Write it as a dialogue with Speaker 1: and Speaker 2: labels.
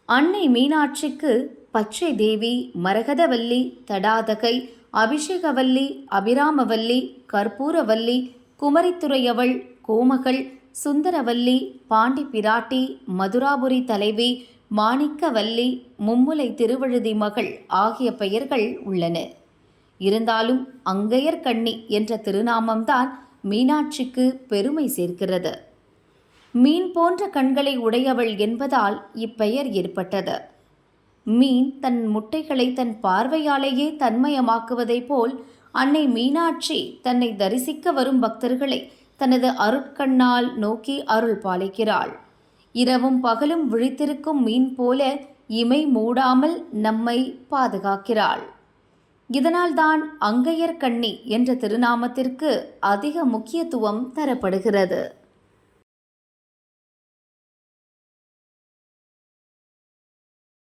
Speaker 1: அன்னை மீனாட்சிக்கு பச்சை தேவி, மரகதவல்லி, தடாதகை, அபிஷேகவல்லி, அபிராமவல்லி, கற்பூரவல்லி, குமரித்துறையவள், கோமகள், சுந்தரவல்லி, பாண்டி பிராட்டி, மதுராபுரி தலைவி, மாணிக்கவல்லி, மும்முலை திருவழுதி மகள் ஆகிய பெயர்கள் உள்ளன. இருந்தாலும் அங்கையர்கண்ணி என்ற திருநாமம்தான் மீனாட்சிக்கு பெருமை சேர்க்கிறது. மீன் போன்ற கண்களை உடையவள் என்பதால் இப்பெயர் ஏற்பட்டது. மீன் தன் முட்டைகளை தன் பார்வையாலேயே தன்மயமாக்குவதைப் போல் அன்னை மீனாட்சி தன்னை தரிசிக்க வரும் பக்தர்களை தனது அருட்கண்ணால் நோக்கி அருள் பாலிக்கிறாள். இரவும் பகலும் விழித்திருக்கும் மீன் போல இமை மூடாமல் நம்மை பாதுகாக்கிறாள். இதனால்தான் அங்கையர்கண்ணி என்ற திருநாமத்திற்கு அதிக முக்கியத்துவம் தரப்படுகிறது.